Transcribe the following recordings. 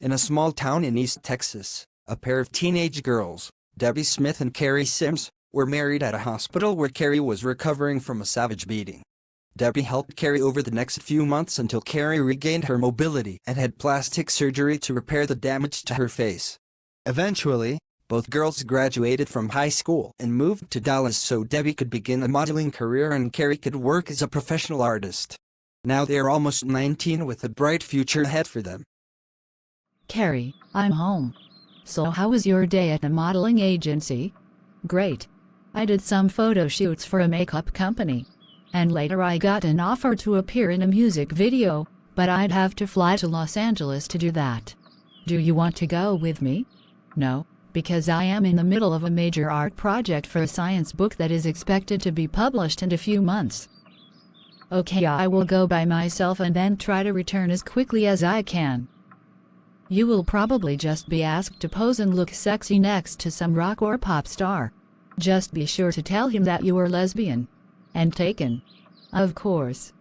In a small town in East Texas, a pair of teenage girls, Debbie Smith and Carrie Sims, were married at a hospital where Carrie was recovering from a savage beating. Debbie helped Carrie over the next few months until Carrie regained her mobility and had plastic surgery to repair the damage to her face. Eventually, both girls graduated from high school and moved to Dallas so Debbie could begin a modeling career and Carrie could work as a professional artist. Now they are almost 19 with a bright future ahead for them. Carrie, I'm home. So how was your day at the modeling agency? Great. I did some photo shoots for a makeup company. And later I got an offer to appear in a music video, but I'd have to fly to Los Angeles to do that. Do you want to go with me? No, because I am in the middle of a major art project for a science book that is expected to be published in a few months. Okay, I will go by myself and then try to return as quickly as I can. You will probably just be asked to pose and look sexy next to some rock or pop star. Just be sure to tell him that you are lesbian. And taken. Of course.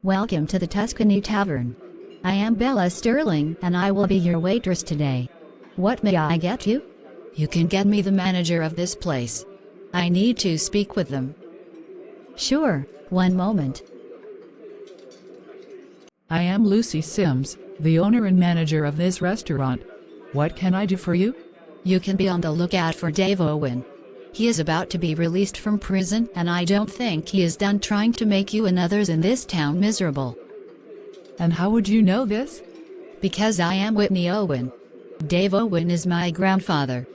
Welcome to the Tuscany Tavern. I am Bella Sterling and I will be your waitress today. What may I get you? You can get me the manager of this place. I need to speak with them. Sure, one moment. I am Lucy Sims, the owner and manager of this restaurant. What can I do for you? You can be on the lookout for Dave Owen. He is about to be released from prison and I don't think he is done trying to make you and others in this town miserable. And how would you know this? Because I am Whitney Owen. Dave Owen is my grandfather.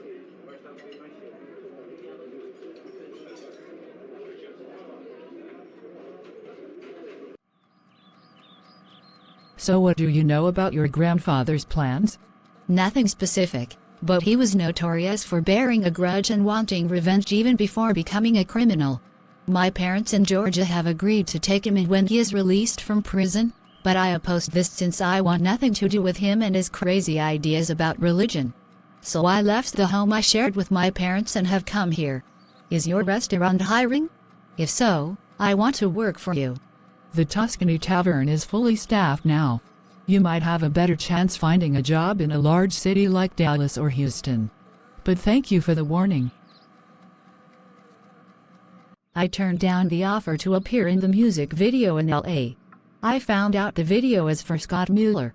So what do you know about your grandfather's plans? Nothing specific, but he was notorious for bearing a grudge and wanting revenge even before becoming a criminal. My parents in Georgia have agreed to take him in when he is released from prison, but I oppose this since I want nothing to do with him and his crazy ideas about religion. So I left the home I shared with my parents and have come here. Is your restaurant hiring? If so, I want to work for you. The Tuscany Tavern is fully staffed now. You might have a better chance finding a job in a large city like Dallas or Houston. But thank you for the warning. I turned down the offer to appear in the music video in LA. I found out the video is for Scott Mueller,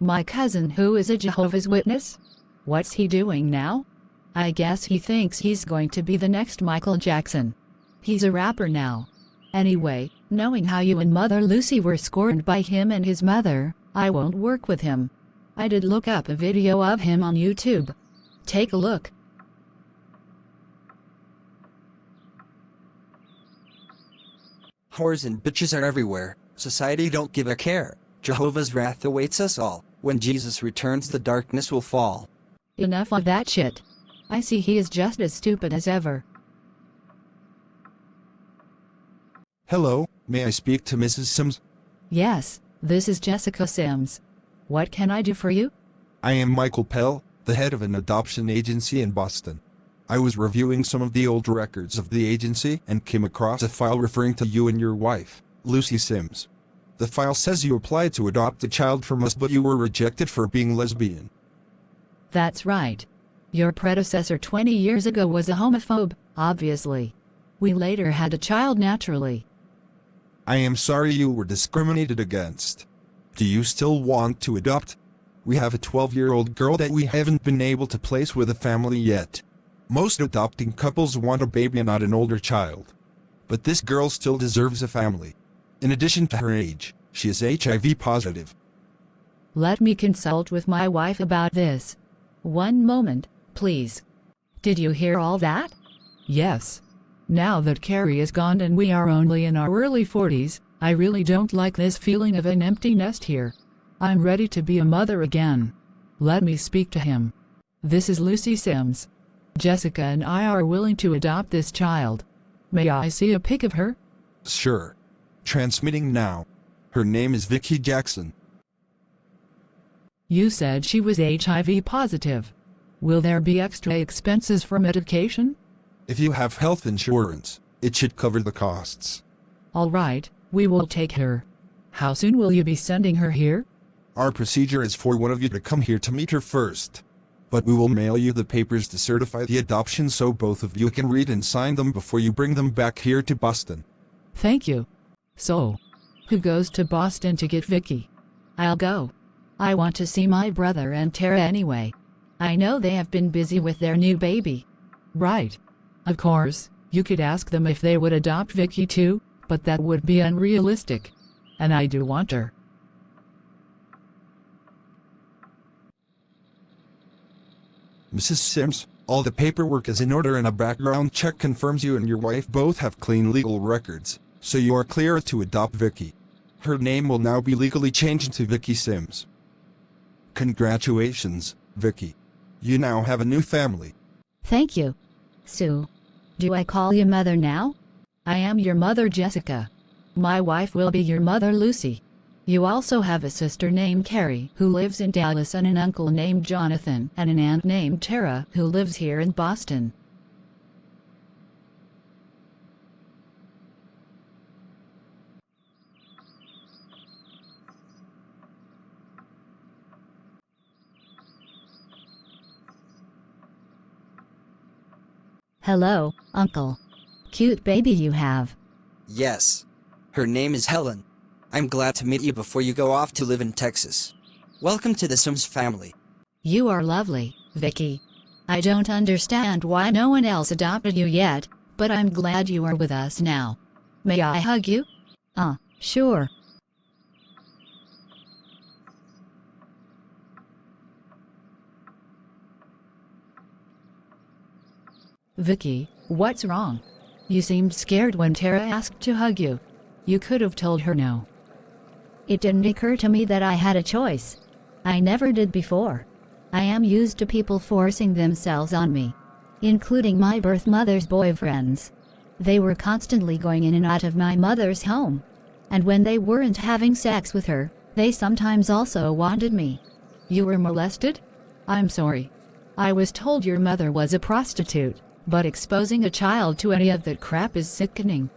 my cousin who is a Jehovah's Witness. What's he doing now? I guess he thinks he's going to be the next Michael Jackson. He's a rapper now. Anyway, knowing how you and Mother Lucy were scorned by him and his mother, I won't work with him. I did look up a video of him on YouTube. Take a look. Whores and bitches are everywhere. Society don't give a care. Jehovah's wrath awaits us all. When Jesus returns, the darkness will fall. Enough of that shit. I see he is just as stupid as ever. Hello, may I speak to Mrs. Sims? Yes, this is Jessica Sims. What can I do for you? I am Michael Pell, the head of an adoption agency in Boston. I was reviewing some of the old records of the agency and came across a file referring to you and your wife, Lucy Sims. The file says you applied to adopt a child from us but you were rejected for being lesbian. That's right. Your predecessor 20 years ago was a homophobe, obviously. We later had a child naturally. I am sorry you were discriminated against. Do you still want to adopt? We have a 12-year-old girl that we haven't been able to place with a family yet. Most adopting couples want a baby and not an older child. But this girl still deserves a family. In addition to her age, she is HIV positive. Let me consult with my wife about this. One moment, please. Did you hear all that? Yes. Now that Carrie is gone and we are only in our early 40s, I really don't like this feeling of an empty nest here. I'm ready to be a mother again. Let me speak to him. This is Lucy Sims. Jessica and I are willing to adopt this child. May I see a pic of her? Sure. Transmitting now. Her name is Vicky Jackson. You said she was HIV positive. Will there be extra expenses for medication? If you have health insurance, It should cover the costs. All right, we will take her. How soon will you be sending her here? Our procedure is for one of you to come here to meet her first. But we will mail you the papers to certify the adoption so both of you can read and sign them before you bring them back here to Boston. Thank you. So, who goes to Boston to get Vicky? I'll go. I want to see my brother and Tara anyway. I know they have been busy with their new baby. Right. Of course, you could ask them if they would adopt Vicky too, but that would be unrealistic. And I do want her. Mrs. Sims, all the paperwork is in order and a background check confirms you and your wife both have clean legal records, so you are clear to adopt Vicky. Her name will now be legally changed to Vicky Sims. Congratulations, Vicky. You now have a new family. Thank you. Sue. Do I call you mother now? I am your mother, Jessica. My wife will be your mother, Lucy. You also have a sister named Carrie who lives in Dallas and an uncle named Jonathan and an aunt named Tara who lives here in Boston. Hello, Uncle. Cute baby you have. Yes. Her name is Helen. I'm glad to meet you before you go off to live in Texas. Welcome to the Sims family. You are lovely, Vicky. I don't understand why no one else adopted you yet, but I'm glad you are with us now. May I hug you? Sure. Vicky, what's wrong? You seemed scared when Tara asked to hug you. You could have told her no. It didn't occur to me that I had a choice. I never did before. I am used to people forcing themselves on me, including my birth mother's boyfriends. They were constantly going in and out of my mother's home. And when they weren't having sex with her, they sometimes also wanted me. You were molested? I'm sorry. I was told your mother was a prostitute, but exposing a child to any of that crap is sickening.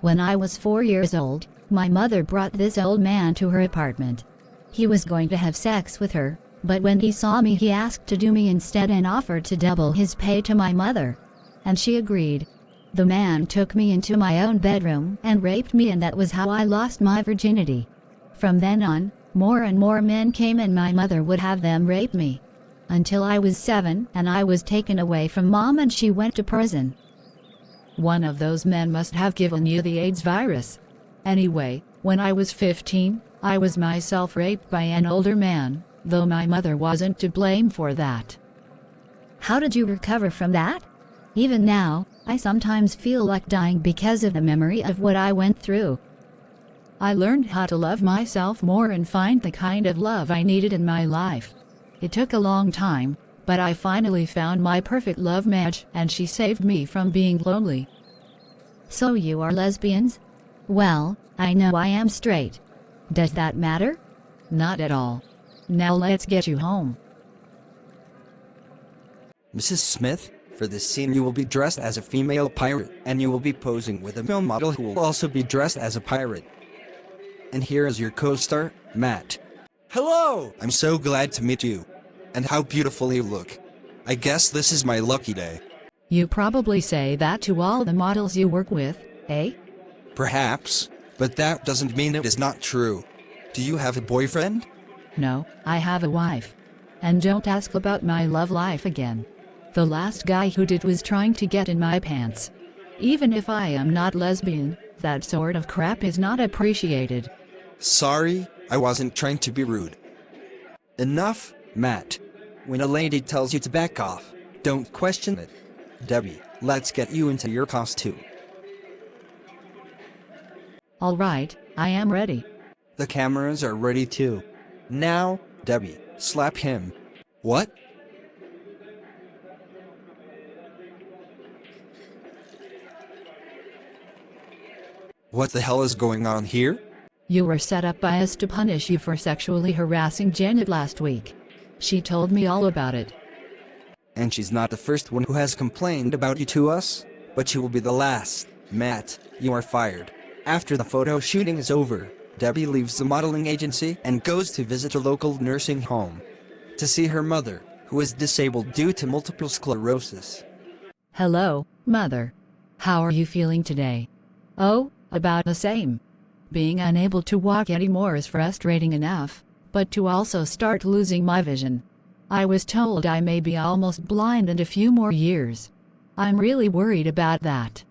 When I was 4 years old, my mother brought this old man to her apartment. He was going to have sex with her, but when he saw me he asked to do me instead and offered to double his pay to my mother. And she agreed. The man took me into my own bedroom and raped me, and that was how I lost my virginity. From then on, more and more men came and my mother would have them rape me. Until I was 7 and I was taken away from Mom and she went to prison. One of those men must have given you the AIDS virus. Anyway, when I was 15, I was myself raped by an older man, though my mother wasn't to blame for that. How did you recover from that? Even now, I sometimes feel like dying because of the memory of what I went through. I learned how to love myself more and find the kind of love I needed in my life. It took a long time, but I finally found my perfect love match and she saved me from being lonely. So you are lesbians? Well, I know I am straight. Does that matter? Not at all. Now let's get you home. Mrs. Smith, for this scene you will be dressed as a female pirate, and you will be posing with a male model who will also be dressed as a pirate. And here is your co-star, Matt. Hello! I'm so glad to meet you. And how beautiful you look. I guess this is my lucky day. You probably say that to all the models you work with, eh? Perhaps, but that doesn't mean it is not true. Do you have a boyfriend? No, I have a wife. And don't ask about my love life again. The last guy who did was trying to get in my pants. Even if I am not lesbian, that sort of crap is not appreciated. Sorry, I wasn't trying to be rude. Enough, Matt. When a lady tells you to back off, don't question it. Debbie, let's get you into your costume. All right, I am ready. The cameras are ready too. Now, Debbie, slap him. What? What the hell is going on here? You were set up by us to punish you for sexually harassing Janet last week. She told me all about it. And she's not the first one who has complained about you to us, but she will be the last. Matt, you are fired. After the photo shooting is over, Debbie leaves the modeling agency and goes to visit a local nursing home to see her mother, who is disabled due to multiple sclerosis. Hello, Mother. How are you feeling today? Oh, about the same. Being unable to walk anymore is frustrating enough, but to also start losing my vision. I was told I may be almost blind in a few more years. I'm really worried about that.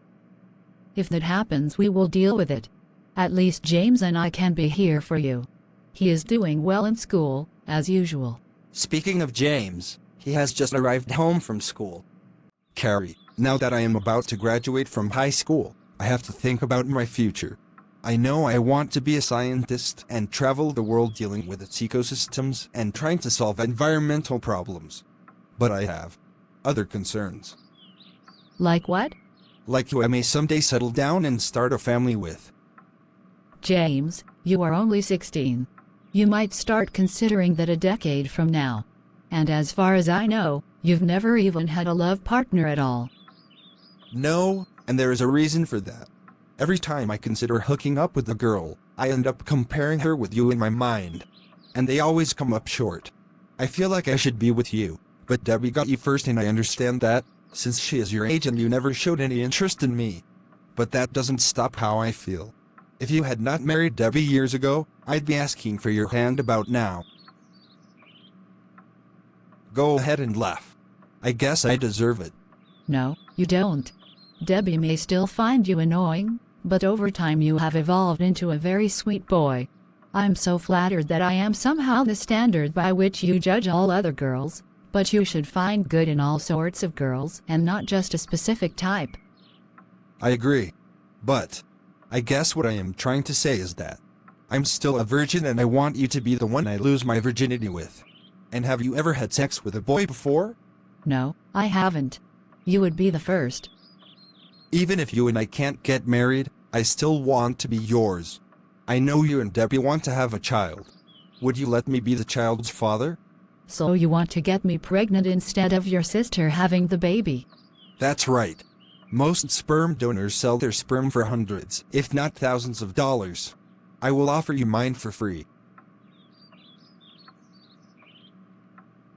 If that happens, we will deal with it. At least James and I can be here for you. He is doing well in school, as usual. Speaking of James, he has just arrived home from school. Carrie, now that I am about to graduate from high school, I have to think about my future. I know I want to be a scientist and travel the world dealing with its ecosystems and trying to solve environmental problems. But I have other concerns. Like what? Like who I may someday settle down and start a family with. James, you are only 16. You might start considering that a decade from now. And as far as I know, you've never even had a love partner at all. No, and there is a reason for that. Every time I consider hooking up with a girl, I end up comparing her with you in my mind. And they always come up short. I feel like I should be with you, but Debbie got you first and I understand that, since she is your age and you never showed any interest in me. But that doesn't stop how I feel. If you had not married Debbie years ago, I'd be asking for your hand about now. Go ahead and laugh. I guess I deserve it. No, you don't. Debbie may still find you annoying, but over time you have evolved into a very sweet boy. I'm so flattered that I am somehow the standard by which you judge all other girls, but you should find good in all sorts of girls and not just a specific type. I agree. But I guess what I am trying to say is that I'm still a virgin and I want you to be the one I lose my virginity with. And have you ever had sex with a boy before? No, I haven't. You would be the first. Even if you and I can't get married, I still want to be yours. I know you and Debbie want to have a child. Would you let me be the child's father? So you want to get me pregnant instead of your sister having the baby? That's right. Most sperm donors sell their sperm for hundreds, if not thousands of dollars. I will offer you mine for free.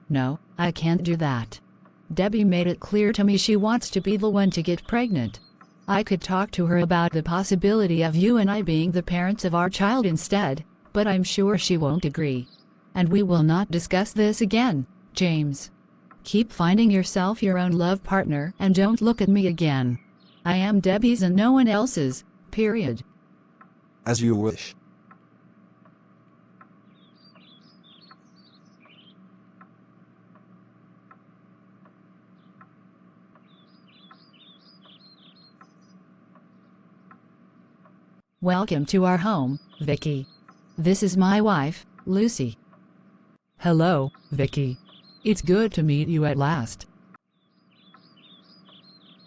No, I can't do that. Debbie made it clear to me she wants to be the one to get pregnant. I could talk to her about the possibility of you and I being the parents of our child instead, but I'm sure she won't agree. And we will not discuss this again, James. Keep finding yourself your own love partner and don't look at me again. I am Debbie's and no one else's, period. As you wish. Welcome to our home, Vicky. This is my wife, Lucy. Hello, Vicky. It's good to meet you at last.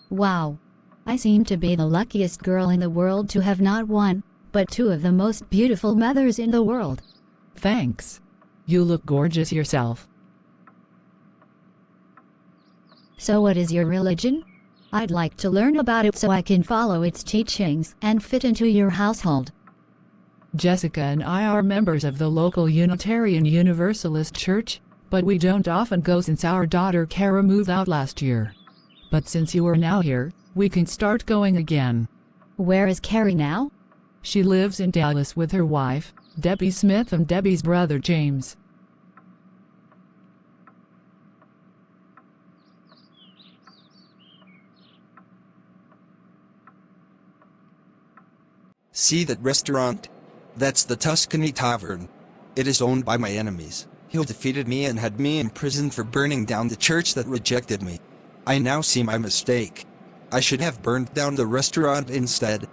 Wow. I seem to be the luckiest girl in the world to have not one, but two of the most beautiful mothers in the world. Thanks. You look gorgeous yourself. So what is your religion? I'd like to learn about it so I can follow its teachings and fit into your household. Jessica and I are members of the local Unitarian Universalist Church, but we don't often go since our daughter Kara moved out last year. But since you are now here, we can start going again. Where is Carrie now? She lives in Dallas with her wife, Debbie Smith, and Debbie's brother James. See that restaurant? That's the Tuscany Tavern. It is owned by my enemies. He defeated me and had me imprisoned for burning down the church that rejected me. I now see my mistake. I should have burned down the restaurant instead.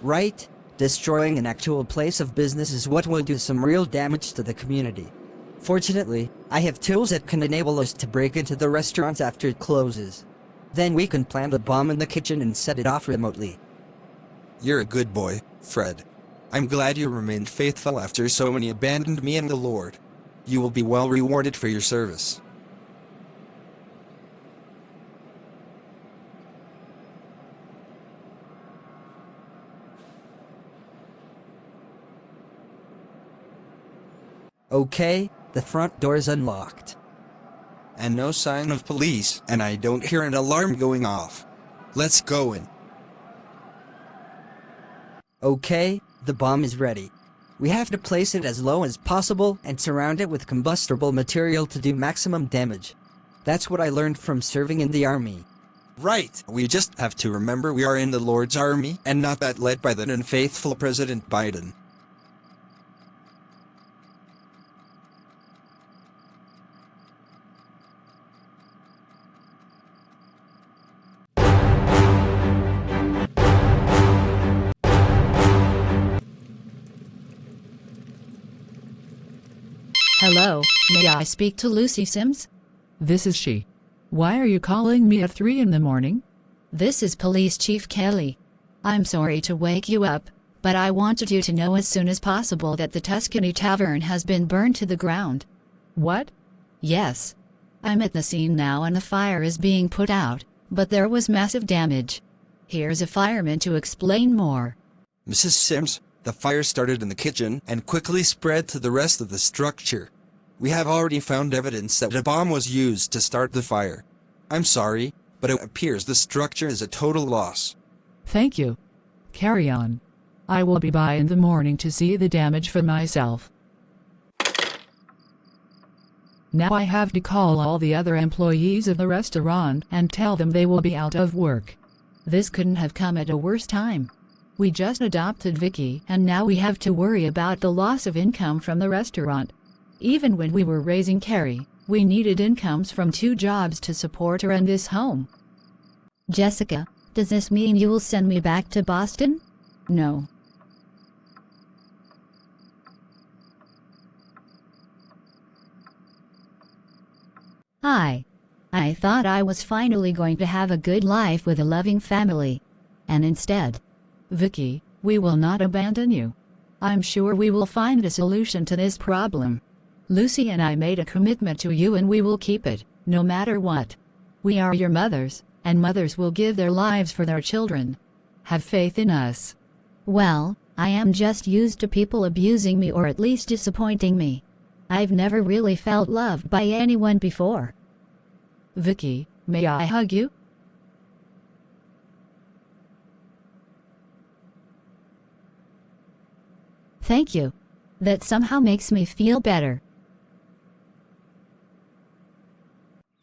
Right? Destroying an actual place of business is what will do some real damage to the community. Fortunately, I have tools that can enable us to break into the restaurant after it closes. Then we can plant a bomb in the kitchen and set it off remotely. You're a good boy, Fred. I'm glad you remained faithful after so many abandoned me and the Lord. You will be well rewarded for your service. Okay, the front door's unlocked. And no sign of police, and I don't hear an alarm going off. Let's go in. Okay, the bomb is ready. We have to place it as low as possible and surround it with combustible material to do maximum damage. That's what I learned from serving in the army. Right, we just have to remember we are in the Lord's army and not that led by the unfaithful President Biden. Hello, may I speak to Lucy Sims? This is she. Why are you calling me at 3 in the morning? This is Police Chief Kelly. I'm sorry to wake you up, but I wanted you to know as soon as possible that the Tuscany Tavern has been burned to the ground. What? Yes. I'm at the scene now and the fire is being put out, but there was massive damage. Here's a fireman to explain more. Mrs. Sims, the fire started in the kitchen and quickly spread to the rest of the structure. We have already found evidence that a bomb was used to start the fire. I'm sorry, but it appears the structure is a total loss. Thank you. Carry on. I will be by in the morning to see the damage for myself. Now I have to call all the other employees of the restaurant and tell them they will be out of work. This couldn't have come at a worse time. We just adopted Vicky and now we have to worry about the loss of income from the restaurant. Even when we were raising Carrie, we needed incomes from 2 jobs to support her and this home. Jessica, does this mean you will send me back to Boston? No. Hi. I thought I was finally going to have a good life with a loving family. And instead, Vicky, we will not abandon you. I'm sure we will find a solution to this problem. Lucy and I made a commitment to you and we will keep it, no matter what. We are your mothers, and mothers will give their lives for their children. Have faith in us. well, I am just used to people abusing me or at least disappointing me. I've never really felt loved by anyone before. Vicky, may I hug you? Thank you. That somehow makes me feel better.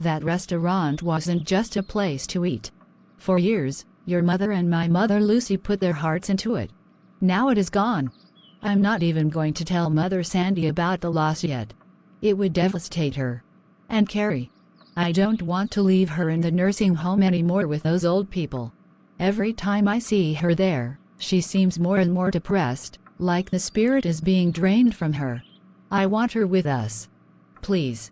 That restaurant wasn't just a place to eat. For years, your mother and my mother Lucy put their hearts into it. Now it is gone. I'm not even going to tell Mother Sandy about the loss yet. It would devastate her. And Carrie. I don't want to leave her in the nursing home anymore with those old people. Every time I see her there, she seems more and more depressed, like the spirit is being drained from her. I want her with us. Please.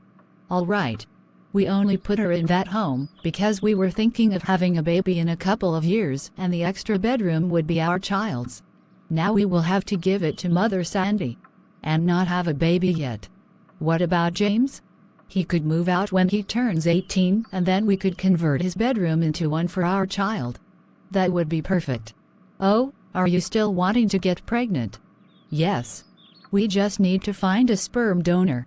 All right. We only put her in that home because we were thinking of having a baby in a couple of years and the extra bedroom would be our child's. Now we will have to give it to Mother Sandy. And not have a baby yet. What about James? He could move out when he turns 18 and then we could convert his bedroom into one for our child. That would be perfect. Oh, are you still wanting to get pregnant? Yes. We just need to find a sperm donor.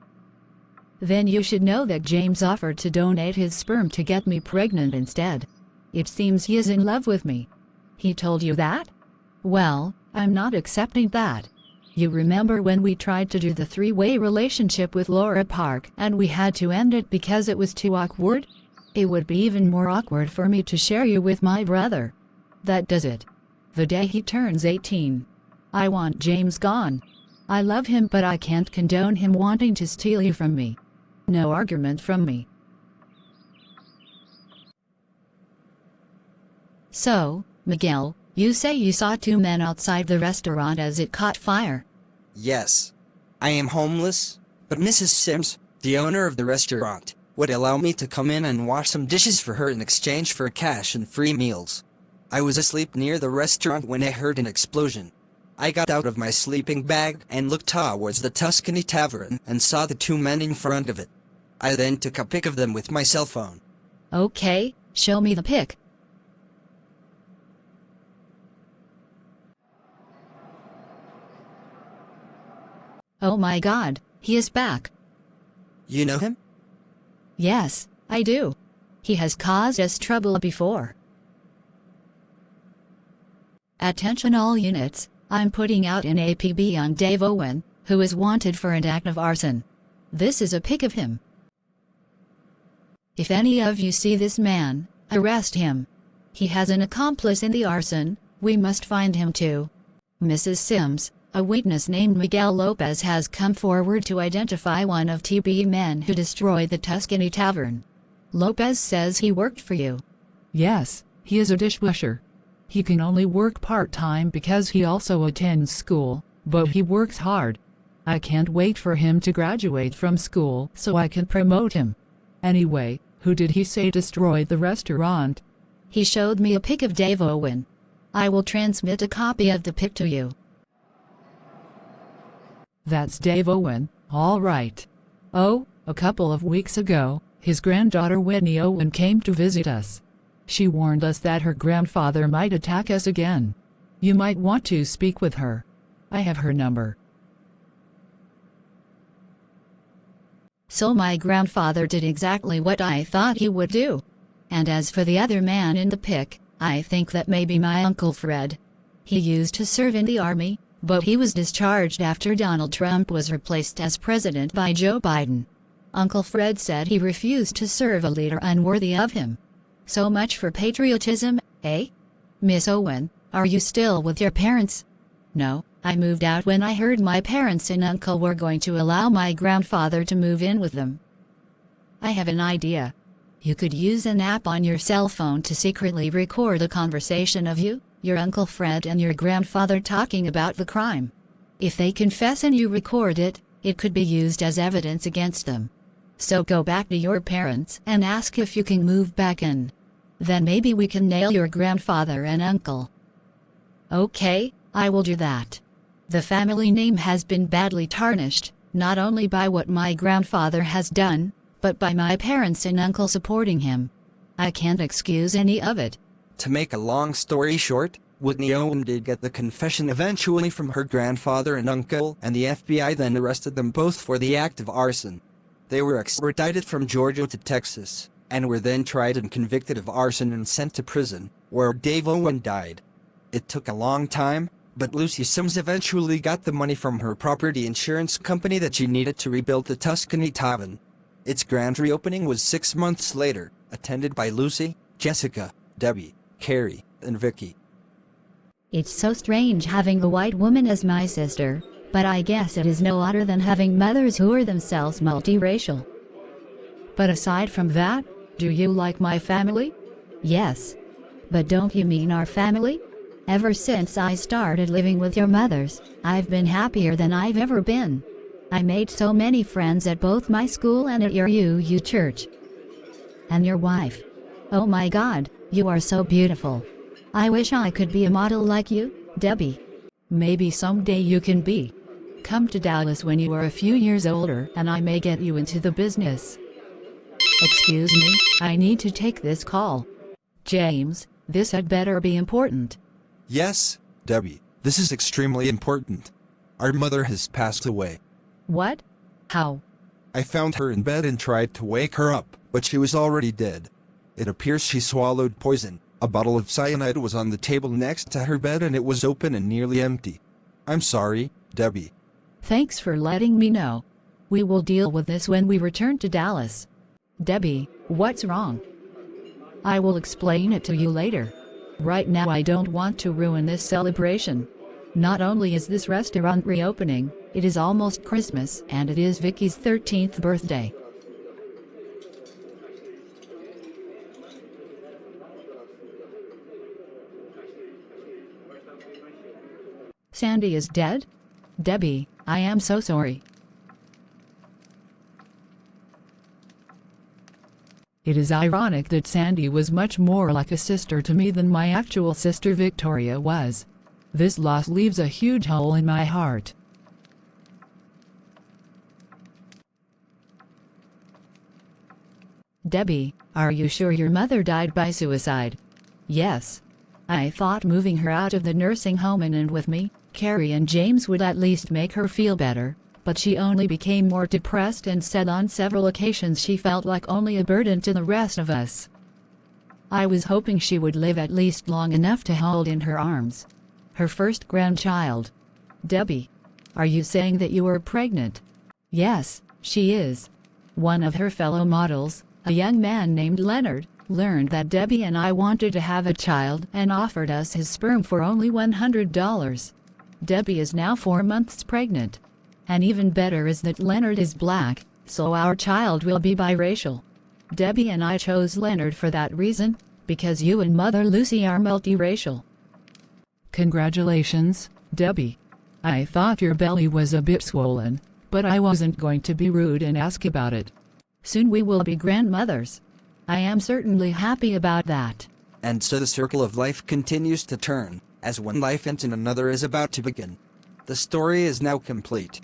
Then you should know that James offered to donate his sperm to get me pregnant instead. It seems he is in love with me. He told you that? Well, I'm not accepting that. You remember when we tried to do the 3-way relationship with Laura Park and we had to end it because it was too awkward? It would be even more awkward for me to share you with my brother. That does it. The day he turns 18. I want James gone. I love him but I can't condone him wanting to steal you from me. No argument from me. So, Miguel, you say you saw 2 men outside the restaurant as it caught fire. Yes. I am homeless, but Mrs. Sims, the owner of the restaurant, would allow me to come in and wash some dishes for her in exchange for cash and free meals. I was asleep near the restaurant when I heard an explosion. I got out of my sleeping bag and looked towards the Tuscany Tavern and saw the 2 men in front of it. I then took a pic of them with my cell phone. Okay, show me the pic. Oh my God, He is back. You know him? Yes, I do. He has caused us trouble before. Attention all units, I'm putting out an APB on Dave Owen, who is wanted for an act of arson. This is a pic of him. If any of you see this man, arrest him. He has an accomplice in the arson, we must find him too. Mrs. Sims, a witness named Miguel Lopez has come forward to identify one of TB men who destroyed the Tuscany Tavern. Lopez says he worked for you. Yes, he is a dishwasher. He can only work part-time because he also attends school, but he works hard. I can't wait for him to graduate from school so I can promote him. Anyway, who did he say destroyed the restaurant? He showed me a pic of Dave Owen. I will transmit a copy of the pic to you. That's Dave Owen, all right. Oh, a couple of weeks ago, his granddaughter Whitney Owen came to visit us. She warned us that her grandfather might attack us again. You might want to speak with her. I have her number. So my grandfather did exactly what I thought he would do. And as for the other man in the pic, I think that may be my Uncle Fred. He used to serve in the army, but he was discharged after Donald Trump was replaced as president by Joe Biden. Uncle Fred said he refused to serve a leader unworthy of him. So much for patriotism, eh? Miss Owen, are you still with your parents? No, I moved out when I heard my parents and uncle were going to allow my grandfather to move in with them. I have an idea. You could use an app on your cell phone to secretly record a conversation of you, your Uncle Fred and your grandfather talking about the crime. If they confess and you record it, it could be used as evidence against them. So go back to your parents and ask if you can move back in. Then maybe we can nail your grandfather and uncle. Okay, I will do that. The family name has been badly tarnished, not only by what my grandfather has done, but by my parents and uncle supporting him. I can't excuse any of it. To make a long story short, Whitney Owen did get the confession eventually from her grandfather and uncle, and the FBI then arrested them both for the act of arson. They were extradited from Georgia to Texas, and were then tried and convicted of arson and sent to prison, where Dave Owen died. It took a long time, but Lucy Sims eventually got the money from her property insurance company that she needed to rebuild the Tuscany Tavern. Its grand reopening was 6 months later, attended by Lucy, Jessica, Debbie, Carrie, and Vicky. It's so strange having a white woman as my sister, but I guess it is no odder than having mothers who are themselves multiracial. But aside from that, do you like my family? Yes. But don't you mean our family? Ever since I started living with your mothers, I've been happier than I've ever been. I made so many friends at both my school and at your UU church. And your wife. Oh my God, you are so beautiful. I wish I could be a model like you, Debbie. Maybe someday you can be. Come to Dallas when you are a few years older and I may get you into the business. Excuse me, I need to take this call. James, this had better be important. Yes, Debbie, this is extremely important. Our mother has passed away. What? How? I found her in bed and tried to wake her up, but she was already dead. It appears she swallowed poison. A bottle of cyanide was on the table next to her bed and it was open and nearly empty. I'm sorry, Debbie. Thanks for letting me know. We will deal with this when we return to Dallas. Debbie, what's wrong? I will explain it to you later. Right now I don't want to ruin this celebration. Not only is this restaurant reopening, it is almost Christmas and it is Vicky's 13th birthday. Sandy is dead? Debbie, I am so sorry. It is ironic that Sandy was much more like a sister to me than my actual sister Victoria was. This loss leaves a huge hole in my heart. Debbie, are you sure your mother died by suicide? Yes. I thought moving her out of the nursing home and in with me, Carrie and James would at least make her feel better, but she only became more depressed and said on several occasions she felt like only a burden to the rest of us. I was hoping she would live at least long enough to hold in her arms her first grandchild. Debbie, are you saying that you are pregnant? Yes, she is. One of her fellow models, a young man named Leonard, learned that Debbie and I wanted to have a child and offered us his sperm for only $100. Debbie is now 4 months pregnant. And even better is that Leonard is black, so our child will be biracial. Debbie and I chose Leonard for that reason, because you and Mother Lucy are multiracial. Congratulations, Debbie. I thought your belly was a bit swollen, but I wasn't going to be rude and ask about it. Soon we will be grandmothers. I am certainly happy about that. And so the circle of life continues to turn, as one life ends and another is about to begin. The story is now complete.